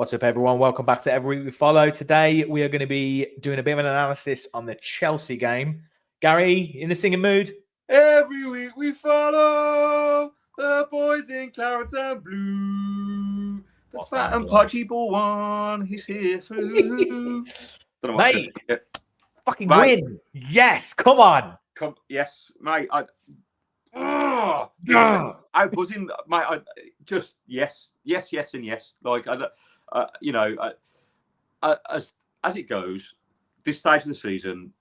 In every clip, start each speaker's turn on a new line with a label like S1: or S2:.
S1: What's up, everyone? Welcome back to Every Week We Follow. Today, we are going to be doing a bit of an analysis on the Chelsea game. Gary, in the singing mood?
S2: Every week we follow the boys in claret and blue. The fat and pudgy ball one, he's here too.
S1: Mate, fucking win. Yes, come on.
S2: Yes, mate. I was in, mate. Yes, and yes. Like, as it goes, this stage of the season,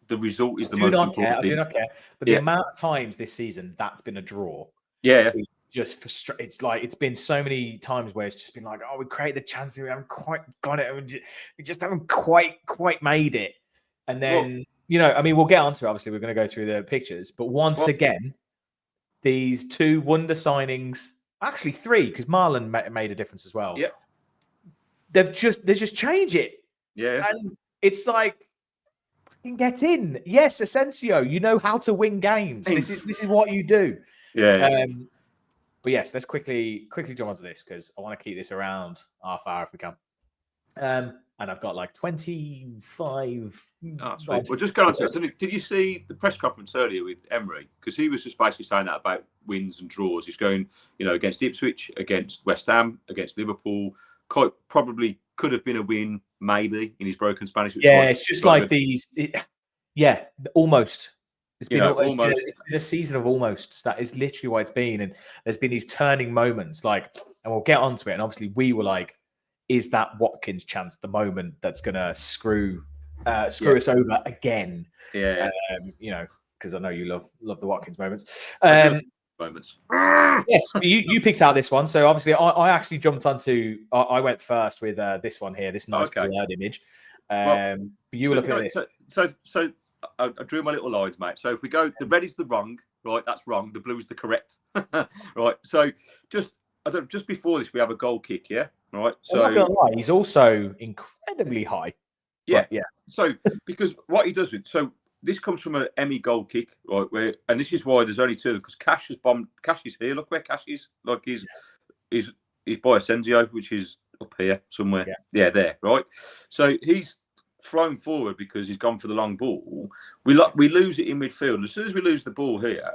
S2: the result is the most important thing.
S1: I do not care. But the amount of times this season that's been a draw,
S2: it's
S1: just frustrating. It's like it's been so many times where it's just been like, oh, we created the chance, we haven't quite got it, we just haven't quite made it. And then we'll get onto it. Obviously, we're going to go through the pictures, but once again, these two wonder signings, actually three, because Marlon made a difference as well.
S2: Yeah,
S1: they just change it.
S2: Yeah,
S1: and it's like, get in. Yes, Asensio, you know how to win games. This is what you do.
S2: Yeah.
S1: But yes, let's quickly jump onto this because I want to keep this around half hour if we can. And I've got like 25.
S2: Oh, sweet. We'll just go on to it. Did you see the press conference earlier with Emery? Because he was just basically saying that about wins and draws. He's going, against Ipswich, against West Ham, against Liverpool. Quite probably could have been a win, maybe, in his broken Spanish.
S1: It's just like these. Almost. It's been almost. It's been a season of almost. That is literally what it's been. And there's been these turning moments, and we'll get onto it. And obviously, we were like, is that Watkins chance the moment that's going to screw us over again?
S2: Yeah.
S1: Because I know you love the Watkins moments.
S2: Moments.
S1: Yes, you picked out this one. So obviously, I actually jumped onto. I went first with this one here, this nice blurred image. But you were looking at this.
S2: So I drew my little lines, mate. So if we go, the red is the wrong, right? That's wrong. The blue is the correct, right? So just before this, we have a goal kick, yeah, right. So
S1: I'm not gonna lie, he's also incredibly high.
S2: Yeah. So because what he does this comes from an Emmy goal kick, right? And this is why there's only two, because Cash has bombed. Cash is here. Look where Cash is. Like he's by Asensio, which is up here somewhere. Yeah, there, right. So he's flown forward because he's gone for the long ball. We lose it in midfield. As soon as we lose the ball here,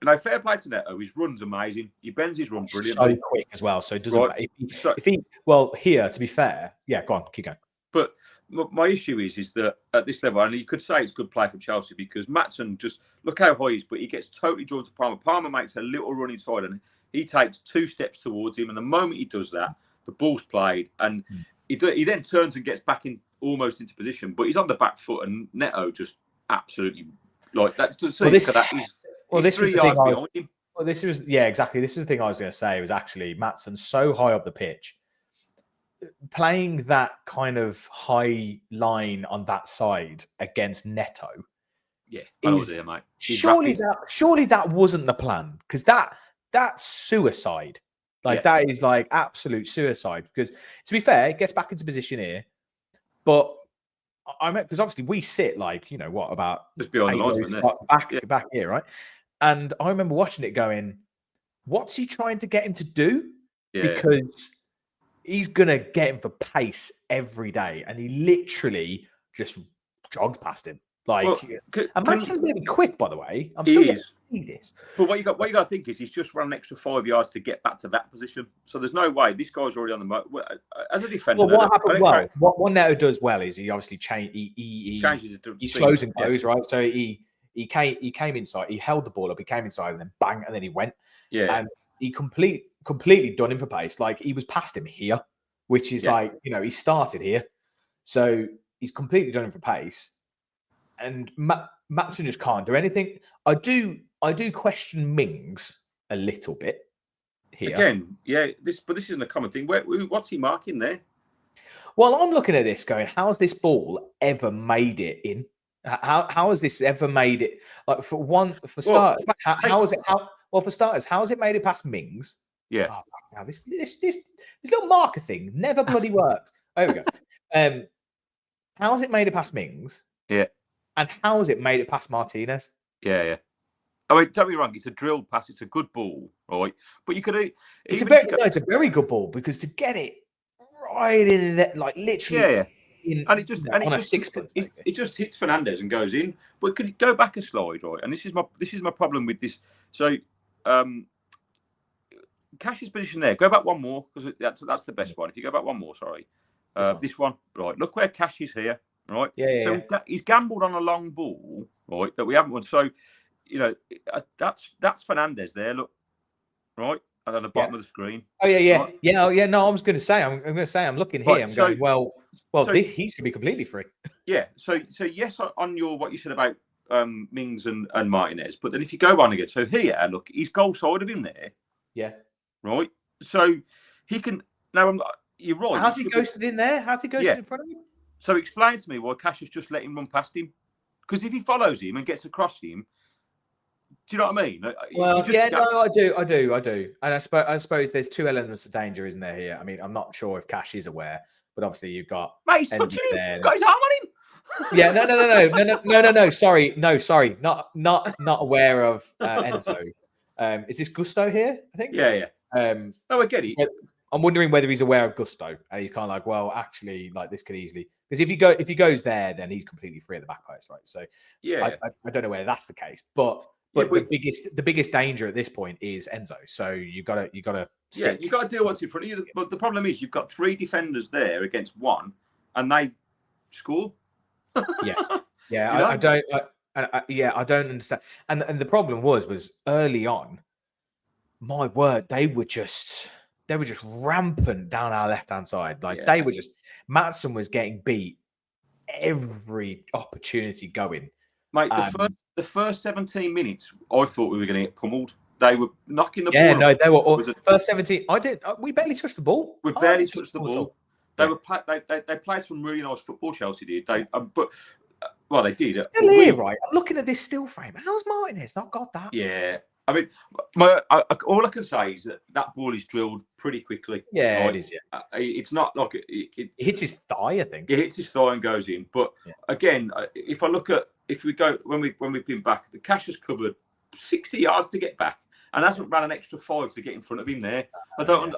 S2: now fair play to Neto. His run's amazing. He bends his run brilliantly.
S1: So quick as well. So it doesn't matter. Here, to be fair, go on, keep going.
S2: But my issue is that at this level, and you could say it's good play from Chelsea because Maatsen, just look how high he is, but he gets totally drawn to Palmer. Palmer makes a little run inside and he takes 2 steps towards him. And the moment he does that, the ball's played and he then turns and gets back in almost into position, but he's on the back foot and Neto just absolutely like that. This was the
S1: thing I was going to say was actually Maatsen so high up the pitch. Playing that kind of high line on that side against Neto,
S2: mate.
S1: Surely that wasn't the plan, because that's suicide. That is like absolute suicide. Because to be fair, it gets back into position here, but because obviously we sit about
S2: just behind the linesman
S1: back here, right? And I remember watching it going, what's he trying to get him to do? Because he's going to get him for pace every day. And he literally just jogged past him. And Matson's really quick, by the way. I'm still getting to see this.
S2: But what you got to think is he's just run an extra 5 yards to get back to that position. So there's no way. This guy's already on the motor. As a defender...
S1: Well, what Neto does well is he obviously changes. He slows and goes, right? So he came inside. He held the ball up. He came inside and then bang, and then he went.
S2: Yeah.
S1: And he completely done him for pace. He was past him here, which is he started here. So he's completely done him for pace. And Maatsen just can't do anything. I do question Mings a little bit here.
S2: Again, this isn't a common thing. What's he marking there?
S1: Well, I'm looking at this going, how's this ball ever made it in? How has this ever made it? For starters, how has it made it past Mings?
S2: Yeah.
S1: Oh, now this little marker thing never bloody works. There we go. How has it made it past Mings?
S2: Yeah.
S1: And how has it made it past Martinez?
S2: Yeah. I mean, don't be wrong. It's a drilled pass. It's a good ball, right? But you could.
S1: It's a very good ball, because to get it right in there, like literally
S2: Yeah.
S1: in
S2: And it just
S1: on a sixpence.
S2: it just hits Fernandez and goes in. But could it go back a slide, right? And this is my problem with this. So Cash's position there. Go back one more because that's the best one. If you go back one more, sorry. This one, right? Look where Cash is here, right?
S1: Yeah.
S2: He's gambled on a long ball, right? That we haven't won. So that's Fernandez there. Look, right at the bottom of the screen.
S1: Oh yeah.
S2: Right?
S1: Oh yeah. No, I was going to say. I'm going to say. I'm looking here.
S2: Right,
S1: I'm going. Well.
S2: So,
S1: He's going to be completely free.
S2: Yeah. So yes, on your what you said about Mings and Martinez, but then if you go on again, so here, look, he's goal side of him there.
S1: Yeah.
S2: Right. So he can now. You're right.
S1: How's he ghosted in there? How's he ghosted in front of him?
S2: So explain to me why Cash has just let him run past him. Because if he follows him and gets across him, do you know what I mean?
S1: Well, I do. And I suppose there's two elements of danger, isn't there? Here, I mean, I'm not sure if Cash is aware, but obviously you've got.
S2: Mate, he's touching him. He's got his arm on him.
S1: Yeah, no. Sorry, not aware of Enzo. Is this Gusto here? I think.
S2: Yeah. No, I get it.
S1: I'm wondering whether he's aware of Gusto, and he's kind of like, well, actually, like this could easily because if he goes there, then he's completely free at the back post, right? So I don't know whether that's the case, but the biggest danger at this point is Enzo. So you gotta stick.
S2: Yeah, you got to deal what's in front of you. But the problem is you've got three defenders there against one, and they score.
S1: Yeah. I don't understand. And the problem was early on. My word, they were just rampant down our left hand side. Like they were just. Maatsen was getting beat every opportunity going.
S2: Mate, the first 17 minutes, I thought we were going to get pummeled. They were knocking the ball.
S1: Yeah, no, they were all, first 17. We barely touched the ball.
S2: We barely touched the ball. They played some really nice football. Chelsea did. They did.
S1: Still here, right? I'm looking at this still frame. How's Martinez not got that?
S2: Yeah, I mean, all I can say is that ball is drilled pretty quickly.
S1: Yeah, right? It is. Yeah,
S2: it's not like it
S1: hits his thigh. I think
S2: it hits his thigh and goes in. But again, if we go when we've been back, the Cash has covered 60 yards to get back and hasn't ran an extra 5 to get in front of him there. I don't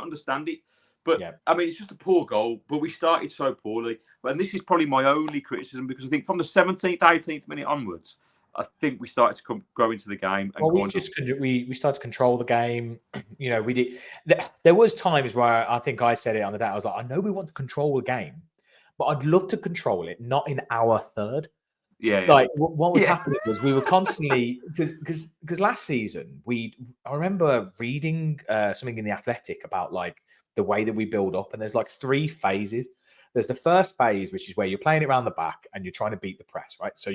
S2: understand it. But I mean, it's just a poor goal. But we started so poorly. And this is probably my only criticism because I think from the 17th, 18th minute onwards, I think we started to grow into the game. And
S1: we started to control the game. You know, we did. There was times where I think I said it on the day. I was like, I know we want to control the game, but I'd love to control it not in our third.
S2: Yeah.
S1: Like what was happening was we were constantly because last season I remember reading something in the Athletic about like the way that we build up, and there's like 3 phases. There's the first phase, which is where you're playing it around the back and you're trying to beat the press, right? So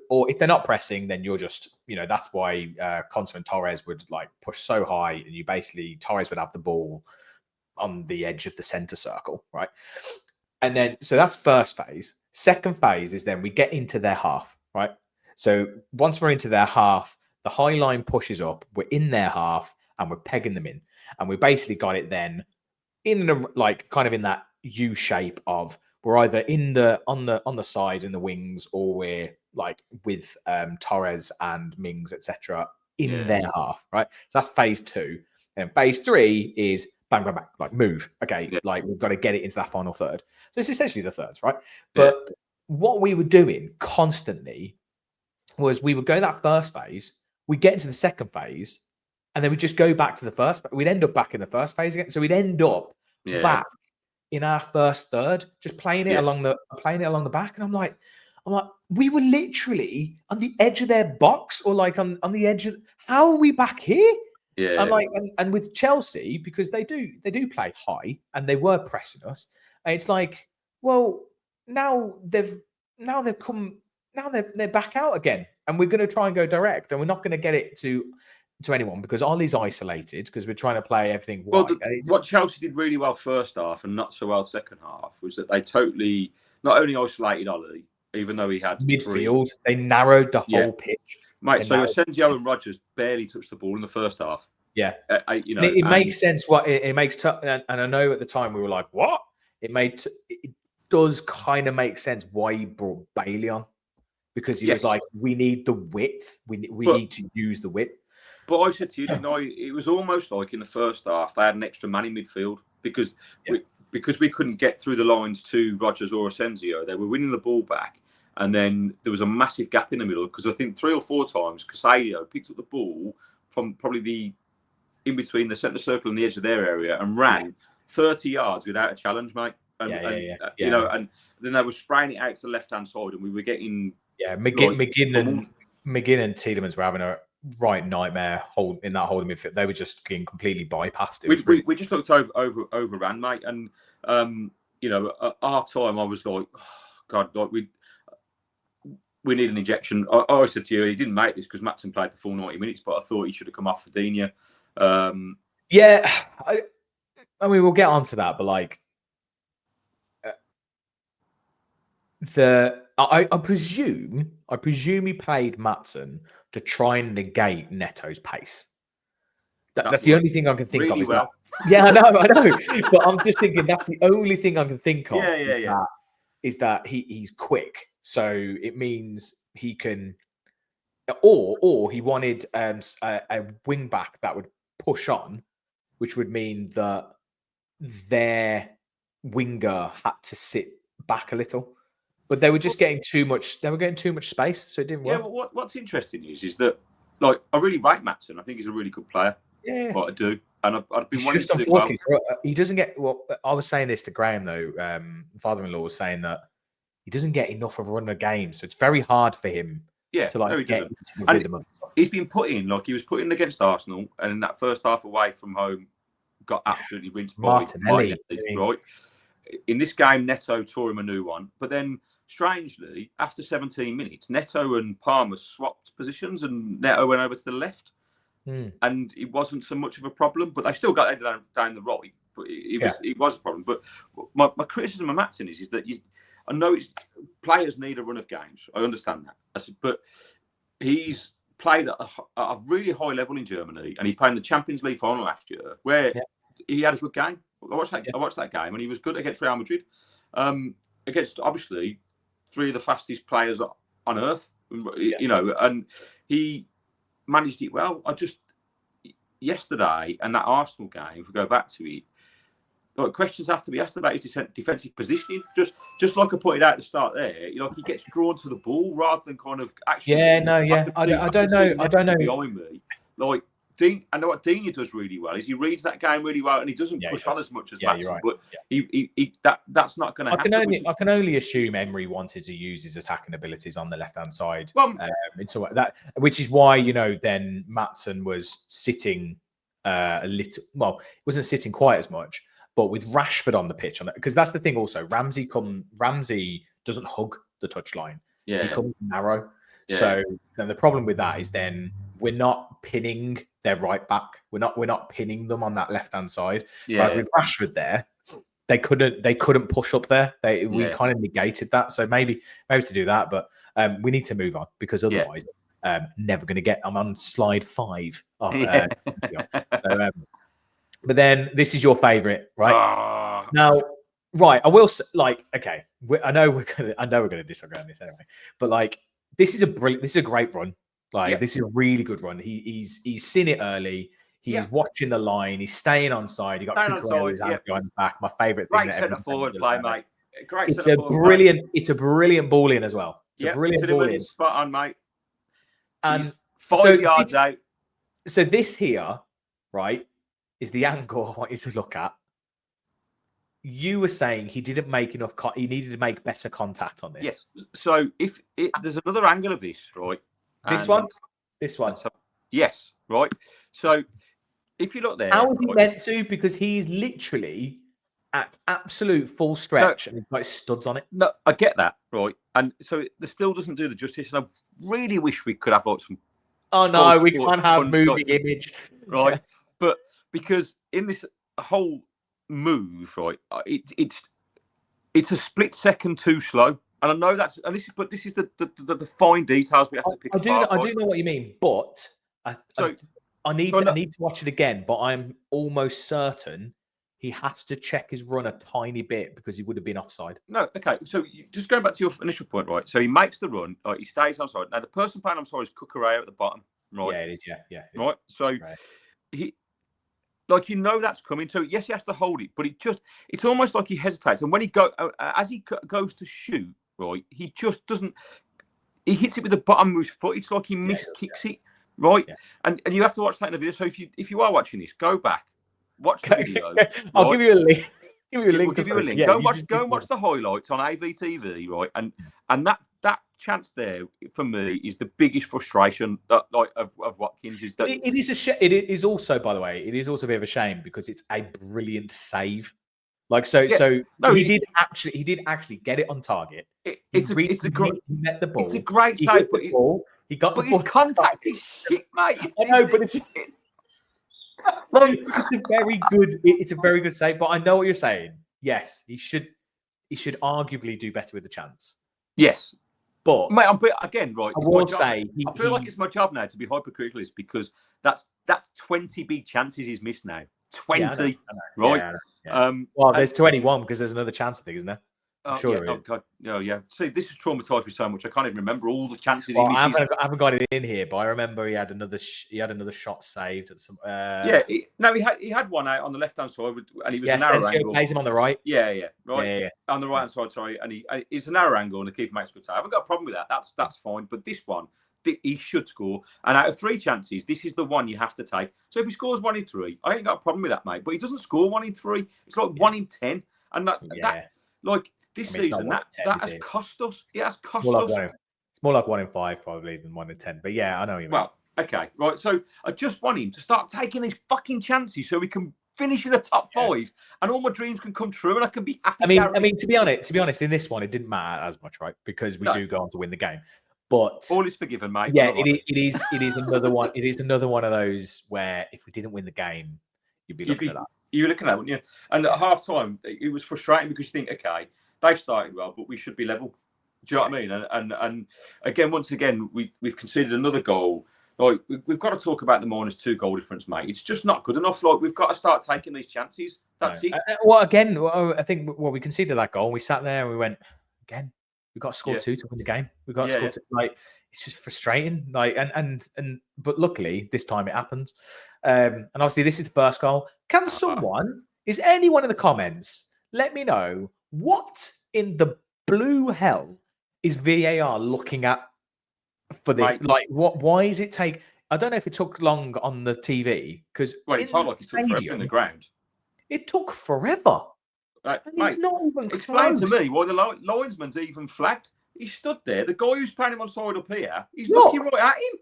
S1: or if they're not pressing, then you're just, that's why Conte and Torres would like push so high, and Torres would have the ball on the edge of the center circle, right? And then, so that's first phase. Second phase is then we get into their half, right? So once we're into their half, the high line pushes up, we're in their half and we're pegging them in. And we basically got it then in like kind of in that U shape of we're either on the side in the wings, or we're like with Torres and Mings, etc. in their half, right? So that's phase 2. And phase 3 is bang, bang, bang, like move. Okay, like we've got to get it into that final third. So it's essentially the thirds, right? But what we were doing constantly was we would go that first phase, we get into the second phase, and then we just go back to the first. We'd end up back in the first phase again. So we'd end up back in our first third, just playing it along the back. And I'm like, we were literally on the edge of their box, or like on the edge of. How are we back here?
S2: Yeah.
S1: I'm like, and with Chelsea, because they do play high and they were pressing us. And it's like, well, now they're back out again, and we're going to try and go direct, and we're not going to get it to anyone because Ollie's isolated because we're trying to play everything wide.
S2: Well, what Chelsea did really well first half and not so well second half was that they totally not only isolated Ollie, even though he had
S1: midfield, they narrowed the whole pitch.
S2: Mate, so Asensio and Rodgers barely touched the ball in the first half.
S1: Yeah, it makes sense. It makes, and I know at the time we were like, "What?" It does kind of make sense why he brought Bailey on, because he was like, "We need the width. We need to use the width."
S2: But I said to you, it was almost like in the first half they had an extra man in midfield because we couldn't get through the lines to Rodgers or Asensio. They were winning the ball back, and then there was a massive gap in the middle because I think 3 or 4 times Casado picked up the ball from probably in between the centre circle and the edge of their area and ran 30 yards without a challenge, mate. And then they were spraying it out to the left-hand side, and we were getting
S1: McGinn and Tielemans were having a right nightmare in that holding midfield. They were just getting completely bypassed.
S2: We just looked overran, mate. And at our time, I was like, oh, God, like we need an injection. I said to you, he didn't make this because Matson played the full 90 minutes, but I thought he should have come off for Digne.
S1: I mean, we'll get onto that, but like I presume he played Matson to try and negate Neto's pace. That's the only thing I can think
S2: really
S1: of.
S2: Well.
S1: I know. But I'm just thinking that's the only thing I can think of. Is that he's quick, so it means he can, or he wanted a wing back that would push on, which would mean that their winger had to sit back a little. But they were just getting too much. They were getting too much space, so it didn't work.
S2: Yeah, well, what's interesting is that, like, I really rate Matson. I think he's a really good player.
S1: Yeah,
S2: but I do, and I've been wanting
S1: just
S2: to do well.
S1: He doesn't get. Well, I was saying this to Graham though. Father-in-law was saying that he doesn't get enough of a run of games, so it's very hard for him. To like get into the rhythm of stuff.
S2: He's been put in, like he was put in against Arsenal, and in that first half away from home, got absolutely rinsed by Martinelli, right? In this game, Neto tore him a new one, but then strangely, after 17 minutes, Neto and Palmer swapped positions, and Neto went over to the left, and it wasn't so much of a problem. But they still got down the right, but it was a problem. But my criticism of Matson is that I know players need a run of games. I understand that, but he's played at a really high level in Germany, and he played in the Champions League final last year, where he had a good game. I watched that game, and he was good against Real Madrid, against obviously 3 of the fastest players on earth. And he managed it well. Yesterday and that Arsenal game, if we go back to it, like, questions have to be asked about his defensive positioning. Just like I pointed out at the start there, he gets drawn to the ball rather than kind of actually.
S1: I don't know
S2: behind me. Like I know what Digne does really well is he reads that game really well, and he doesn't push on as much as Matson. Right. But that's not going to happen.
S1: I can only assume Emery wanted to use his attacking abilities on the left hand side. Into that, which is why then Matson was sitting a little. Well, he wasn't sitting quite as much. But with Rashford on the pitch, because that's the thing also, Ramsey doesn't hug the touchline.
S2: Yeah.
S1: He comes narrow. Yeah. So then the problem with that is then we're not pinning their right back. We're not pinning them on that left hand side.
S2: Yeah.
S1: But with Rashford there, they couldn't push up there. We kind of negated that. So maybe to do that, but we need to move on because otherwise, never going to get. I'm on slide 5 of. But then this is your favourite, right? Now, right, I will say, okay, I know we're gonna disagree on this anyway. But this is a great run. This is a really good run. He's seen it early. He's watching the line. He's staying on side. You got Cucurella behind the back. My favourite thing.
S2: Great centre forward play, mate. Great.
S1: It's a brilliant ball in as well. It's a brilliant ball in.
S2: Spot on, mate.
S1: And
S2: he's 5 yards out.
S1: So this here, right, is the angle I want you to look at. You were saying he didn't make enough. He needed to make better contact on this.
S2: Yes. So there's another angle of this, right?
S1: This one.
S2: So, yes. Right. So if you look there,
S1: how is he meant to? Because he's literally at absolute full stretch and he's got studs on it.
S2: No, I get that, right? And so it still doesn't do the justice. And I really wish we could have some.
S1: Oh no, we can't have moving image,
S2: right? Yeah. But because in this whole move, right, it's a split second too slow, and I know that's. And this is the fine details we have to pick.
S1: I do know what you mean, but I need to watch it again. But I'm almost certain he has to check his run a tiny bit because he would have been offside.
S2: No, okay. So just going back to your initial point, right? So he makes the run, he stays offside. Now the person playing offside is Cucurella at the bottom, right?
S1: Yeah, it is. Yeah,
S2: right. So he. Like, that's coming. So yes, he has to hold it, but it's almost like he hesitates. And when he as he goes to shoot, right, he just doesn't. He hits it with the bottom of his foot. It's like he miskicks it, right?
S1: Yeah.
S2: And you have to watch that in the video. So if you are watching this, go back, watch the video.
S1: I'll give you a link. We'll
S2: give you a link.
S1: Yeah,
S2: go and watch the highlights on AVTV, right? And that chance there for me is the biggest frustration of Watkins is that
S1: it is also, by the way, it is also a bit of a shame because it's a brilliant save. Like he did actually get it on target. He met the ball.
S2: It's a great save, but
S1: he got the ball.
S2: His contact is shit, mate.
S1: I know, but it's it's a very good save. But I know what you're saying. Yes, he should arguably do better with the chance.
S2: Yes.
S1: But
S2: mate, again, right.
S1: I will say,
S2: I feel like it's my job now to be hypercritical, because that's 20 big chances he's missed now. 20, I know. Right?
S1: Yeah. Well, there's 21 because there's another chance, I think, isn't there? I'm sure
S2: there is. God. Oh, yeah. See, this has traumatized me so much. I can't even remember all the chances he misses.
S1: I haven't got it in here, but I remember he had another shot saved at some.
S2: He had one out on the left hand side, and he was a narrow angle.
S1: Plays him on the right.
S2: Right.
S1: Yeah.
S2: On the right hand side, sorry, and it's a narrow angle, and the keeper makes a good save. I haven't got a problem with that. That's fine. But this one, he should score. And out of 3 chances, this is the one you have to take. So if he scores 1 in 3, I ain't got a problem with that, mate. But he doesn't score 1 in 3. It's like 1 in 10, and that like. This season, that has cost us. It has cost us.
S1: It's more like 1 in 5 probably than 1 in 10. But yeah, I know what you mean.
S2: Well, okay, right. So I just want him to start taking these fucking chances so we can finish in the top 5, and all my dreams can come true, and I can be happy.
S1: I mean, to be honest, in this one, it didn't matter as much, right? Because we do go on to win the game. But
S2: all is forgiven, mate.
S1: Yeah, it is another one. It is another one of those where if we didn't win the game, you'd be looking at that.
S2: You're looking at that, wouldn't you? And at half time, it was frustrating because you think, okay, they started well, but we should be level. Do you know what I mean? And again, once again, we've conceded another goal. Like, we've got to talk about the -2 goal difference, mate. It's just not good enough. Like, we've got to start taking these chances. That's it.
S1: Well, again, I think we conceded that goal. And we sat there and we went, again, we've got to score 2 to win the game. We've got to score 2. Like, it's just frustrating. Like, but luckily this time it happens. And obviously this is the first goal. Is anyone in the comments let me know what in the blue hell is VAR looking at for the like? Why is it take? I don't know if it took long on the TV because
S2: it felt like it took forever in the ground.
S1: It took forever.
S2: Mate,
S1: not even
S2: explain to me why the linesman's even flagged. He stood there. The guy who's playing him on side up here, he's looking right at him.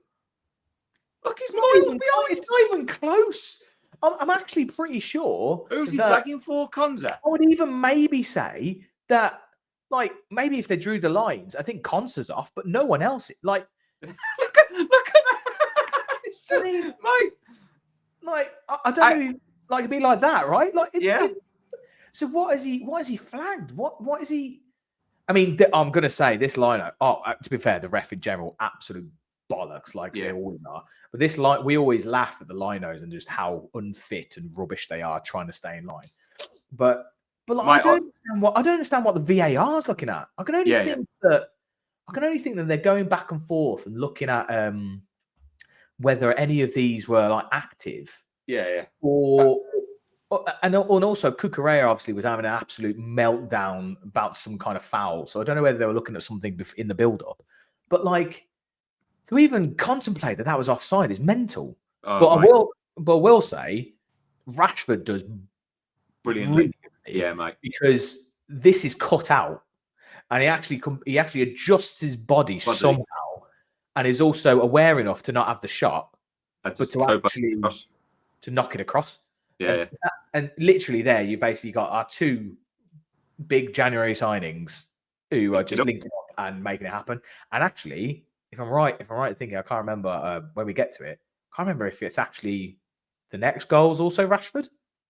S2: Look, he's miles behind.
S1: It's not even close. I'm actually pretty sure.
S2: Who's he flagging for, Konza?
S1: I would even maybe say that, like, maybe if they drew the lines, I think Konza's off, but no one else. Like,
S2: look at that,
S1: I mean,
S2: mate.
S1: Like, I don't know, like, it'd be like that, right? Like, so what is he flagged? What is he? I mean, I'm gonna say this liner. To be fair, the ref in general, absolute bollocks, like they all are. But this line, we always laugh at the linos and just how unfit and rubbish they are trying to stay in line. But like, I don't understand what the VAR is looking at. I can only think that they're going back and forth and looking at whether any of these were like active. And also Cucurella obviously was having an absolute meltdown about some kind of foul. So I don't know whether they were looking at something in the build-up. But like, to even contemplate that was offside is mental. But I will say Rashford does
S2: brilliantly. Yeah, mate.
S1: Because this is cut out, and he actually adjusts his body somehow, and is also aware enough to not have the shot, but to actually to knock it across.
S2: Yeah.
S1: And literally there, you basically got our 2 big January signings who are just linking up and making it happen. And actually, if I'm right thinking, I can't remember when we get to it. I can't remember if it's actually the next goal's also Rashford.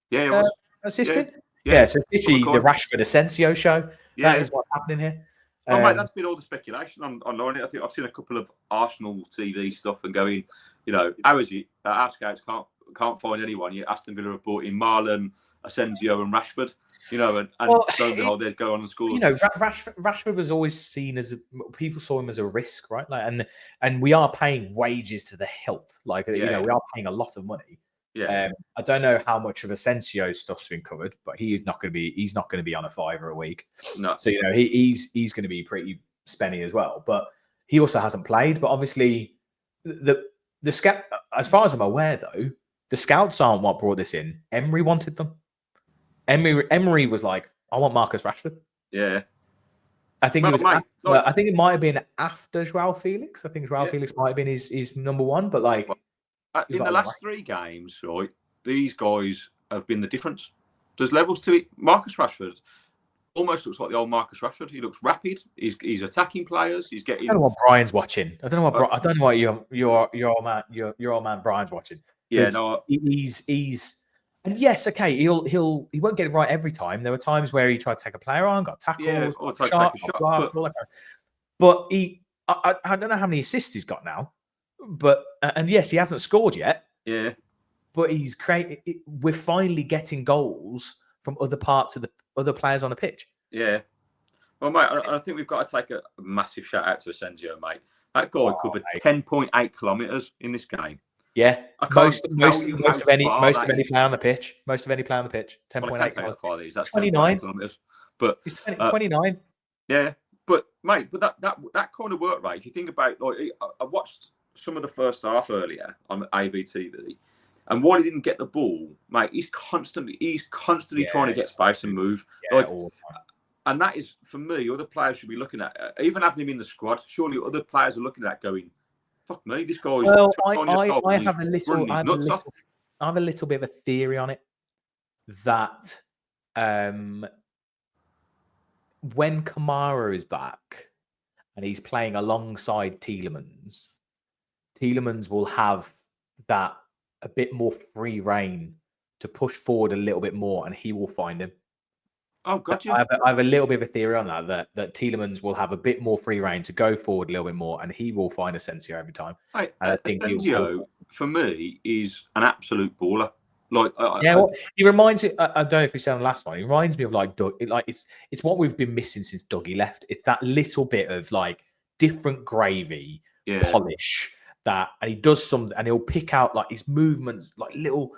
S2: Yeah, it was
S1: assisted. Yeah, so it's literally the Rashford Asensio show. That is what's happening here.
S2: Oh, mate, that's been all the speculation online. I think I've seen a couple of Arsenal TV stuff and going, how is it that our scouts can't find anyone? Aston Villa have brought in Marlon, Asensio, and Rashford. And lo and behold, they'd go on and score.
S1: Rashford was always seen as people saw him as a risk, right? Like, and we are paying wages to the hilt. Like, we are paying a lot of money.
S2: Yeah.
S1: I don't know how much of Asensio stuff's been covered, but he's not going to be on a $5 a week.
S2: No.
S1: So he's going to be pretty spenny as well. But he also hasn't played. But obviously, the scout, as far as I'm aware, though, the scouts aren't what brought this in. Emery wanted them. Emery was like, I want Marcus Rashford.
S2: Yeah.
S1: I think
S2: I
S1: think it might have been after Joao Felix. I think Joao Felix might have been his number one. But like,
S2: in the last 3 games, right, these guys have been the difference. There's levels to it. Marcus Rashford almost looks like the old Marcus Rashford. He looks rapid. He's attacking players. He's getting.
S1: I don't know what Brian's watching. I don't know what your old man Brian's watching.
S2: Yeah, no,
S1: he's and yes, okay, he won't get it right every time. There were times where he tried to take a player on, got tackles,
S2: or take a shot.
S1: But I don't know how many assists he's got now. But and yes, he hasn't scored yet.
S2: Yeah,
S1: but he's creating. We're finally getting goals from other parts of the other players on the pitch.
S2: Yeah. Well, mate, I think we've got to take a massive shout out to Asensio, mate. That guy covered 10.8 kilometres in this game.
S1: Yeah, most of any player on the pitch. Most of any player on the pitch. 10.8 kilometres.
S2: That's
S1: 29
S2: kilometres. But
S1: he's 29.
S2: Yeah, but mate, that kind of work rate. If you think about, like, I watched some of the first half earlier on AVTV, and while he didn't get the ball, mate, he's constantly trying to get space and move. And that is, for me, other players should be looking at, even having him in the squad. Surely other players are looking at going, fuck me, this guy's.
S1: Well, I have a little bit of a theory on it that when Kamara is back and he's playing alongside Tielemans will have that a bit more free reign to push forward a little bit more, and he will find him.
S2: Oh, gotcha.
S1: I have a little bit of a theory on that Tielemans will have a bit more free reign to go forward a little bit more, and he will find Asensio every time.
S2: I think Asensio, for me, is an absolute baller. Like,
S1: he reminds me. I don't know if we said on the last one. He reminds me of like Doug. It's what we've been missing since Dougie left. It's that little bit of like different gravy, polish. And he does something, and he'll pick out like his movements, like little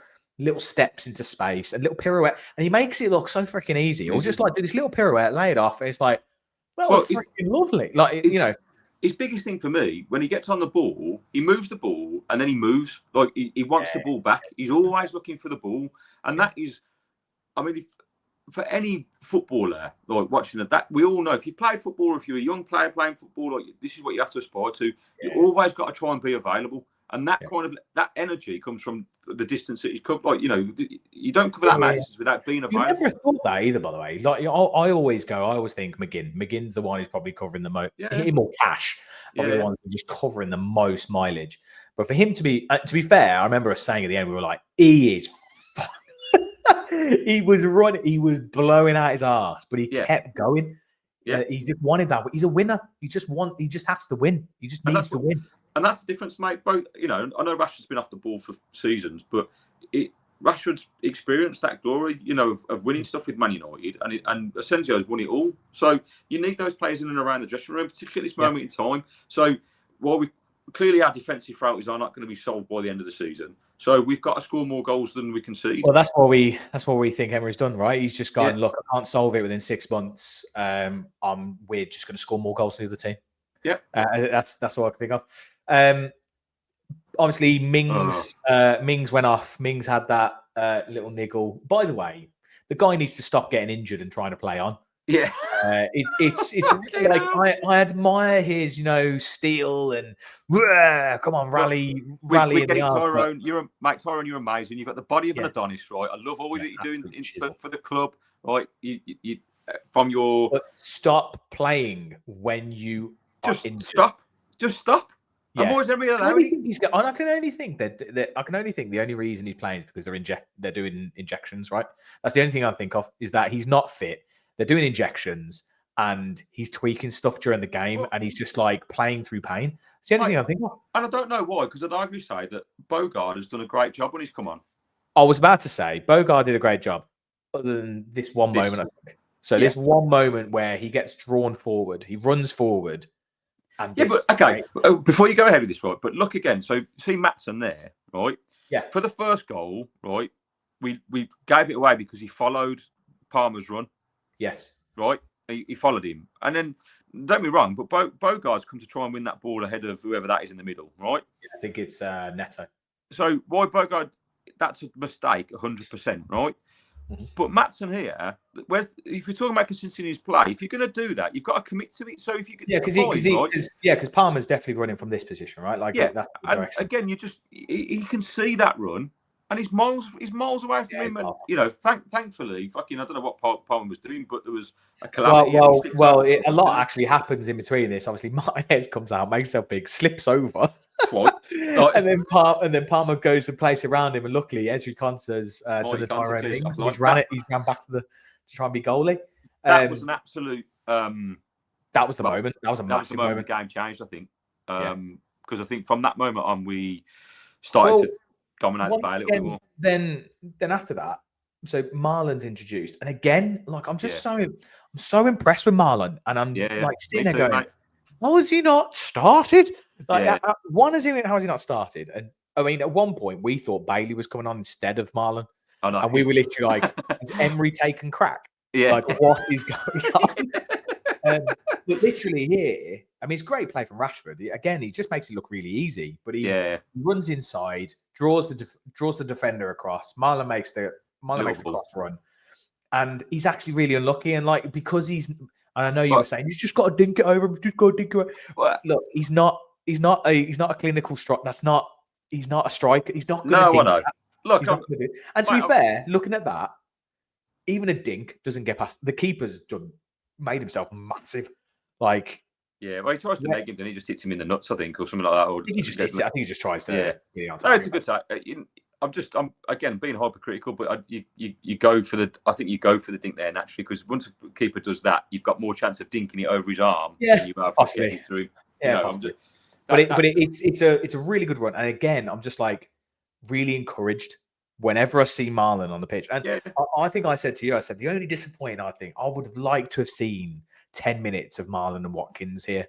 S1: steps into space and little pirouette, and he makes it look so freaking easy. Or just like do this little pirouette, lay it off, and it's like, that was freaking lovely. Like,
S2: his biggest thing for me, when he gets on the ball, he moves the ball and then he moves. Like, he wants the ball back. He's always looking for the ball, and that is, I mean, for any footballer, like watching that, we all know if you play football, or if you're a young player playing football, like, this is what you have to aspire to. You always got to try and be available, and that kind of that energy comes from the distance that he's covered. Like, you don't cover that amount of distance without being available.
S1: You never thought that either, by the way. Like, I always think McGinn's the one who's probably covering the most. Him or Cash, probably the one who's just covering the most mileage. But for him to be fair, I remember us saying at the end, we were like, he is. He was running. He was blowing out his arse, but he kept going. Yeah, he just wanted that. He's a winner. He just has to win. He just needs to win.
S2: And that's the difference, mate. Both, I know Rashford's been off the ball for seasons, but Rashford's experienced that glory, of winning stuff with Man United, and Asensio's won it all. So you need those players in and around the dressing room, particularly at this moment in time. So while clearly our defensive frailties are not going to be solved by the end of the season, so we've got to score more goals than we concede.
S1: Well, that's what we think Emery's done, right? He's just gone, look, I can't solve it within 6 months. We're just going to score more goals than the other team.
S2: Yeah,
S1: that's all I can think of. Obviously, Mings went off. Mings had that little niggle. By the way, the guy needs to stop getting injured and trying to play on.
S2: Yeah,
S1: it's really like I admire his steel and come on rally.
S2: We get it, Tyrone. Tyrone, you're amazing. You've got the body of an Adonis, right? I love all that you're doing for the club, right? You from your
S1: stop playing when you
S2: just stop. I'm always never allowed.
S1: I can only think the only reason he's playing is because they're doing injections, right? That's the only thing I think of, is that he's not fit. They're doing injections and he's tweaking stuff during the game, and he's just like playing through pain. It's the only thing I think of.
S2: And I don't know why, because I'd argue say that Bogard has done a great job when he's come on.
S1: I was about to say Bogard did a great job, other than this one moment, I think. So this one moment where he gets drawn forward, he runs forward.
S2: But okay, before you go ahead with this, right? But look again. So see Maatsen there, right?
S1: Yeah.
S2: For the first goal, right, we gave it away because he followed Palmer's run.
S1: Yes.
S2: Right, he followed him, and then don't get me wrong, but Bogart's come to try and win that ball ahead of whoever that is in the middle, right?
S1: I think it's Neto.
S2: So why Bogart? That's a mistake, 100%, right?
S1: Mhm.
S2: But Maatsen here, if you're talking about consistency in his play, if you're going to do that, you've got to commit to it. So if you could,
S1: because Palmer's definitely running from this position, right? Like,
S2: yeah,
S1: that's the
S2: and
S1: direction.
S2: again, he can see that run, and he's miles away from him, and thankfully, fucking, I don't know what Palmer was doing, but there was a calamity.
S1: A lot actually happens in between this. Obviously, Martinez comes out, makes himself big, slips over, and then Palmer goes to place around him, and luckily, Ezri Konsa's done the Tyrone Mings. He's ran back to try and be goalie.
S2: That was an absolute.
S1: That was the moment. That was a massive moment.
S2: The game changed, I think, because I think from that moment on, we started to dominate the play a little bit more.
S1: Then after that, so Marlon's introduced, and again, like I'm so impressed with Marlon, and I'm like sitting there going, mate. How has he not started? Like, how has he not started? And I mean, at one point we thought Bailey was coming on instead of Marlon, and we were literally like, "Has Emery taken crack? Like, what is going on?" But literally here, I mean, it's great play from Rashford. Again, he just makes it look really easy. But he runs inside, draws the defender across. Marlon makes the cross run, and he's actually really unlucky. And like because he's, and I know you were saying you just got to dink it over him. Just got to dink it over. Look, he's not a clinical strike. He's not a striker. He's not going to dink.
S2: No, look,
S1: and to be fair, looking at that, even a dink doesn't get past the keeper's made himself massive. Like,
S2: he tries to make him, then he just hits him in the nuts, I think, or something like that. Or
S1: I think he just hits it. I think he just tries to.
S2: Yeah, no, it's a good side. I'm again being hypercritical, but you go for the. I think you go for the dink there naturally because once a keeper does that, you've got more chance of dinking it over his arm.
S1: Yeah,
S2: you have
S1: possibly
S2: through.
S1: Yeah, it's a really good run, and again, I'm just like really encouraged whenever I see Marlon on the pitch. And I think I said to you, the only disappointing I think I would have liked to have seen 10 minutes of Marlon and Watkins here.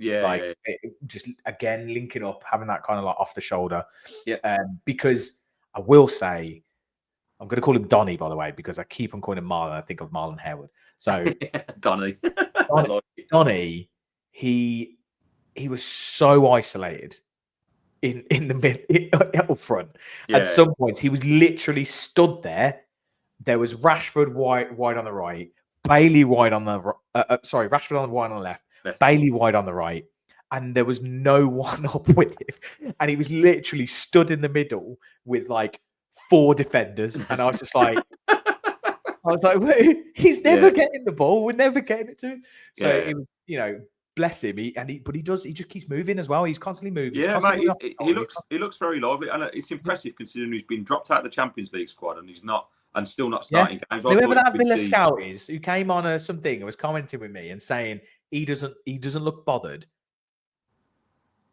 S1: Just again linking up, having that kind of like off the shoulder. Because I will say, I'm going to call him Donny, by the way, because I keep on calling him Marlon. I think of Marlon Harewood. So
S2: Donny,
S1: he was so isolated in the mid up front. At some points, he was literally stood there. There was Rashford wide on the right, Bailey wide on the Rashford on wide on the left, Bailey wide on the right, and there was no one up with him. And he was literally stood in the middle with like 4 defenders, and I was just like, wait, he's never getting the ball. We're never getting it to him. So it was, bless him. He just keeps moving as well. He's constantly moving.
S2: Yeah, mate. He looks very lively, and it's impressive considering he's been dropped out of the Champions League squad and he's not. And still not starting games.
S1: Whoever that Villa scout is who came on something and was commenting with me and saying he doesn't look bothered.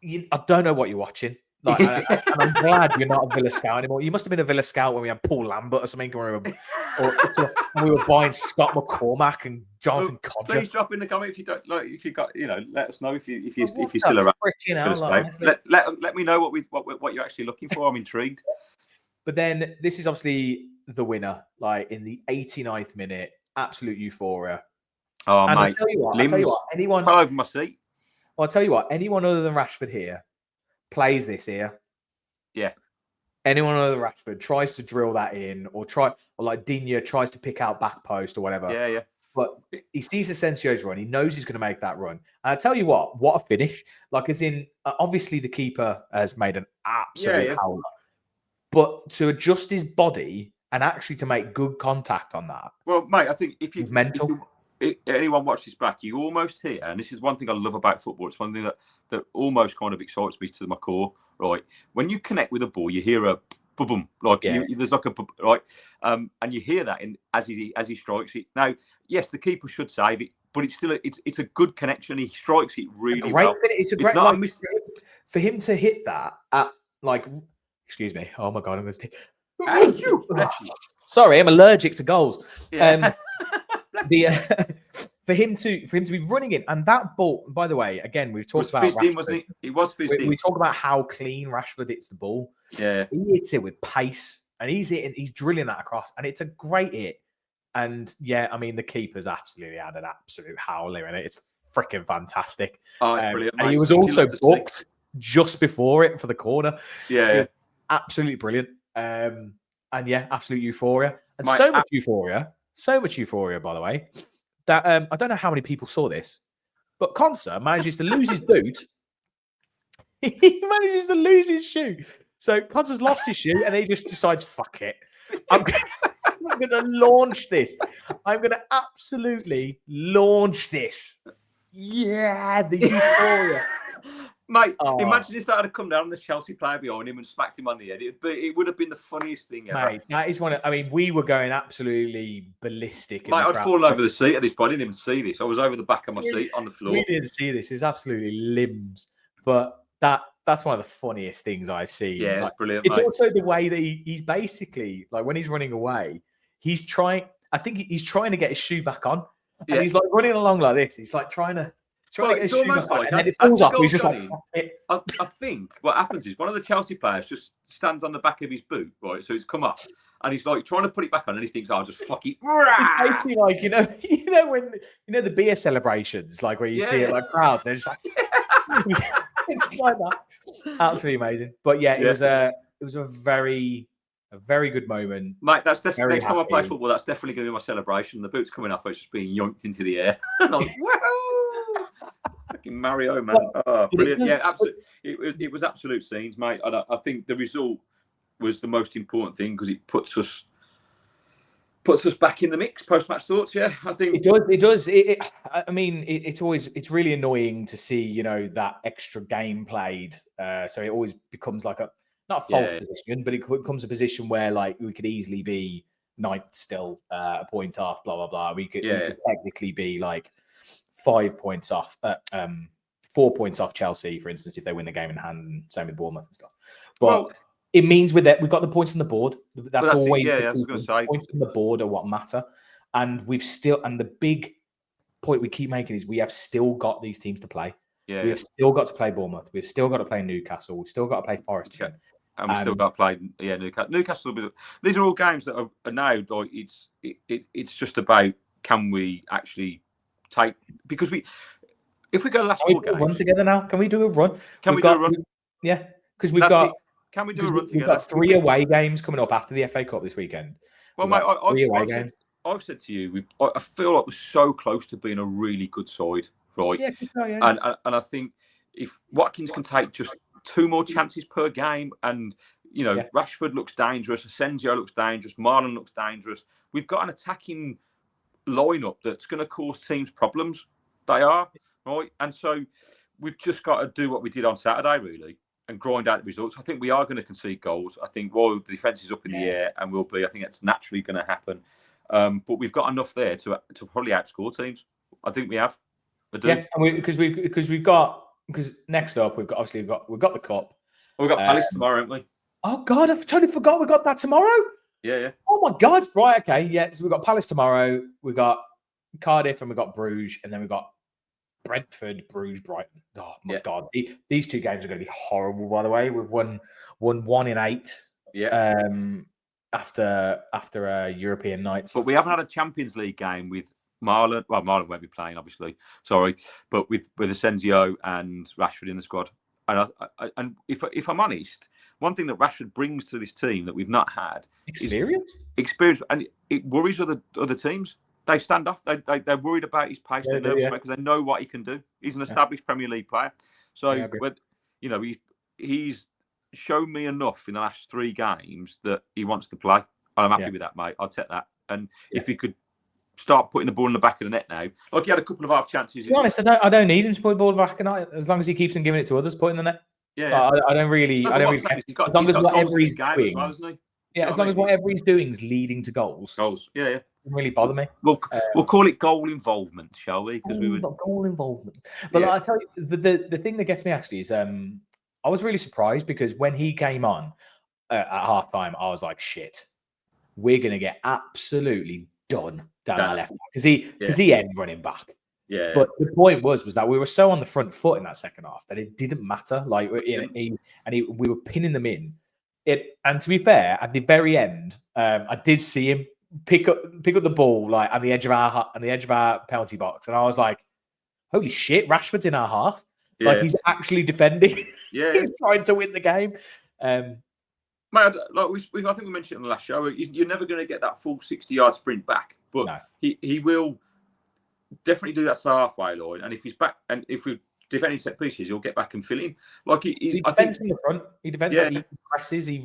S1: I don't know what you're watching. Like, and I'm glad you're not a Villa scout anymore. You must have been a Villa scout when we had Paul Lambert or something, when we were buying Scott McCormack and Jonathan Codger.
S2: Please drop in the comment if you don't like. If you got, let us know if you're still around. Let me know what you're actually looking for. I'm intrigued.
S1: But then this is obviously the winner, like in the 89th minute, absolute euphoria.
S2: Oh, and mate.
S1: I'll tell you what, anyone
S2: fell over my seat.
S1: I'll tell you what, anyone other than Rashford here plays this here.
S2: Yeah.
S1: Anyone other than Rashford tries to drill that in, or like Digne tries to pick out back post or whatever.
S2: Yeah.
S1: But he sees Asensio's run. He knows he's going to make that run. And I tell you what a finish. Like, as in, obviously the keeper has made an absolute howler. But to adjust his body and actually to make good contact on that.
S2: Well, mate, I think if anyone watch this back, you almost hear, and this is one thing I love about football. It's one thing that almost kind of excites me to my core, right? When you connect with a ball, you hear a boom, like there's like a right, and you hear that as he strikes it. Now, yes, the keeper should save it, but it's still it's a good connection. He strikes it really well.
S1: It's a great for him to hit that at like. Excuse me. Oh my God, I'm going to. Sorry, I'm allergic to goals. Yeah. for him to be running in, and that ball. By the way, again, we've talked about
S2: fizzed in,
S1: Rashford.
S2: wasn't it? It was fizzed in.
S1: We talk about how clean Rashford hits the ball.
S2: Yeah,
S1: he hits it with pace, and he's drilling that across, and it's a great hit. And yeah, I mean, the keeper's absolutely had an absolute howler in it. It's freaking fantastic.
S2: Oh, it's brilliant.
S1: And he was also booked just before it for the corner.
S2: Yeah.
S1: Absolutely brilliant. And yeah, absolute euphoria. And so much euphoria, by the way, that I don't know how many people saw this, but Conser manages to lose his boot. He manages to lose his shoe. So Conser's lost his shoe, and he just decides, fuck it. I'm going to launch this. I'm going to absolutely launch this. Yeah, the euphoria.
S2: Mate, imagine if that had come down and the Chelsea player behind him and smacked him on the head. It would have been the funniest thing ever.
S1: Mate, that is one of, I mean, we were going absolutely ballistic.
S2: Mate, I'd fallen over the seat at this point. I didn't even see this. I was over the back of my seat on the floor.
S1: We didn't see this. It was absolutely limbs. But that's one of the funniest things I've seen.
S2: Yeah, it's brilliant.
S1: It's also the way that he's basically, like, when he's running away, he's trying to get his shoe back on. And he's like running along like this. He's like trying to get his shoe back on. And then it falls off. He's just like, fuck it.
S2: I think what happens is one of the Chelsea players just stands on the back of his boot, right? So it's come up. And he's like trying to put it back on, and he thinks, "I'll just fuck it."
S1: It's basically like when the beer celebrations, like where you see it like crowds, they're just like, it's like that. Absolutely amazing. But yeah, it was a very good moment,
S2: mate. That's definitely next time I play football. That's definitely going to be my celebration. The boot's coming off; it's just being yoinked into the air. And I'm like, wow, fucking Mario, man! Oh, brilliant! Yeah, absolutely. It was absolute scenes, mate. I think the result was the most important thing because it puts us back in the mix. Post-match thoughts, yeah, I think
S1: it does. I mean, it's really annoying to see that extra game played. So it always becomes like not a false position, but it becomes a position where like we could easily be ninth still, a point off, blah blah blah. We could technically be like 5 points off, 4 points off Chelsea, for instance, if they win the game in hand, and same with Bournemouth and stuff. But it means with that we've got the points on the board. That's always
S2: I was going to say,
S1: points on the board are what matter. And the big point we keep making is we have still got these teams to play.
S2: Yeah,
S1: we have still got to play Bournemouth. We've still got to play Newcastle. We've still got to play Forest.
S2: Yeah. And we've still got to play Newcastle. Newcastle will be. These are all games that are now. Like it's just about can we actually take, because if we go the last 4 games,
S1: run together now. Can we do a run?
S2: Can we do a run?
S1: Yeah, because we've got.
S2: Can we do a run together?
S1: We've got 3 away games coming up after the FA Cup this weekend.
S2: Well, mate, I've said to you, I feel like we're so close to being a really good side, right?
S1: Yeah.
S2: And I think if Watkins can take just 2 more chances per game, and Rashford looks dangerous, Asensio looks dangerous, Marlon looks dangerous. We've got an attacking lineup that's going to cause teams problems. They are, right? And so we've just got to do what we did on Saturday, really, and grind out the results. I think we are going to concede goals. I think while the defence is up in the air, and will be, I think that's naturally going to happen. But we've got enough there to probably outscore teams. I think we have. I do.
S1: Yeah, because next up we've got the cup.
S2: We've got Palace tomorrow, haven't we?
S1: Oh God, I've totally forgot we got that tomorrow.
S2: Yeah.
S1: Oh my God, right? Okay, yeah. So we've got Palace tomorrow. We've got Cardiff, and we've got Bruges, and then we've got Brentford, Bruges, Brighton. Oh my God, these 2 games are going to be horrible. By the way, we've won 1 in 8.
S2: Yeah.
S1: After European nights,
S2: but we haven't had a Champions League game with Marlon. Well, Marlon won't be playing, obviously. Sorry, but with Asensio and Rashford in the squad. And if I'm honest, one thing that Rashford brings to this team that we've not had
S1: experience,
S2: and it worries other teams. They stand off. They're worried about his pace. They're nervous because they know what he can do. He's an established Premier League player. So, he's shown me enough in the last 3 games that he wants to play. I'm happy with that, mate. I'll take that. And if he could start putting the ball in the back of the net now, like he had a couple of half chances.
S1: To be honest, I don't need him to put the ball in the back of the net as long as he keeps on giving it to others, putting the net.
S2: Yeah.
S1: I don't really care. As long as whatever he's doing, as long as whatever he's doing is leading to goals.
S2: Yeah.
S1: Doesn't really bother me.
S2: We'll call it goal involvement, shall we? Because we would
S1: goal involvement. But I tell you, the thing that gets me actually is I was really surprised because when he came on at halftime, I was like, shit, we're gonna get absolutely done down our left because he ain't running back.
S2: Yeah.
S1: But the point was that we were so on the front foot in that second half that it didn't matter. Like, we were pinning them in. And to be fair, at the very end, I did see him pick up the ball like on the edge of our penalty box, and I was like, "Holy shit, Rashford's in our half!
S2: Yeah.
S1: Like, he's actually defending.
S2: Yeah.
S1: He's trying to win the game."
S2: Mate, like I think we mentioned it on the last show, you're never going to get that full 60-yard sprint back, but
S1: No.
S2: he will definitely do that to the halfway line. And if he's back, and if we're defending set pieces, he'll get back and fill in. Like
S1: he defends from the front. He defends.
S2: Yeah.
S1: He presses. He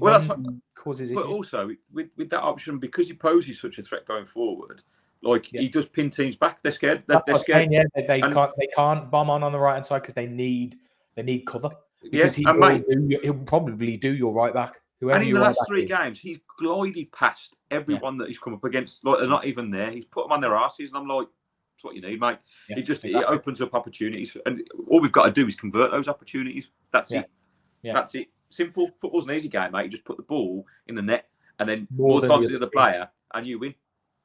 S1: causes issues.
S2: But also with that option, because he poses such a threat going forward, like he does pin teams back. They're scared. They're scared.
S1: Saying, they can't bomb on the right hand side because they need cover. Because he'll probably do your right back.
S2: And in the last 3 games, he's glided past everyone that he's come up against. Like, they're not even there. He's put them on their asses, and I'm like, "That's what you need, mate." It opens up opportunities, and all we've got to do is convert those opportunities. That's it. Yeah. That's it. Simple. Football's an easy game, mate. You just put the ball in the net, and then more times to the other player, and you win.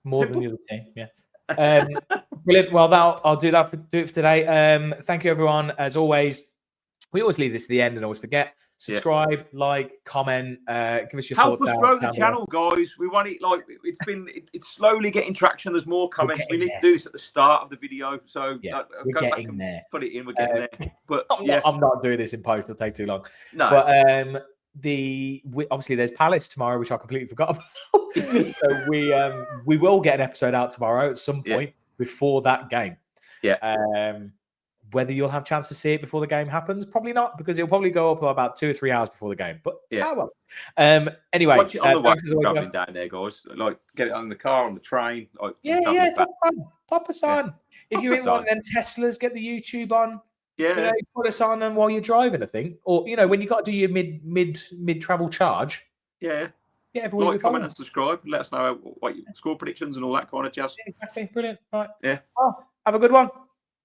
S1: More than the other team. Yeah. Brilliant. Well, I'll do it for today. Thank you, everyone. As always, we always leave this to the end and always forget. Subscribe, like, comment, give us your thoughts.
S2: Help us grow the channel, guys. We want it. Like, it's slowly getting traction. There's more comments. We need to do this at the start of the video. So
S1: we're getting there.
S2: Put it in. We're getting there. But
S1: I'm not doing this in post. It'll take too long.
S2: No.
S1: But obviously there's Palace tomorrow, which I completely forgot about. So we will get an episode out tomorrow at some point before that game.
S2: Yeah.
S1: Whether you'll have a chance to see it before the game happens, probably not, because it'll probably go up about 2 or 3 hours before the game. But well. Anyway,
S2: watch it on the way traveling down there, guys. Like, get it on the car, on the train. Like,
S1: pop us on. If you're in one of them Teslas, get the YouTube on.
S2: Yeah,
S1: put us on and while you're driving, I think, or when you got to do your mid travel charge.
S2: Yeah.
S1: Everyone
S2: comment and subscribe. Let us know what your score predictions and all that kind of jazz.
S1: Yeah, exactly. Brilliant. Right.
S2: Yeah.
S1: Oh, have a good one.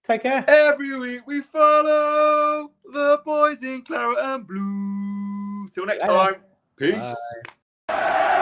S1: Take care.
S2: Every week we follow the boys in claret and blue. Till next time. Peace.
S1: Bye.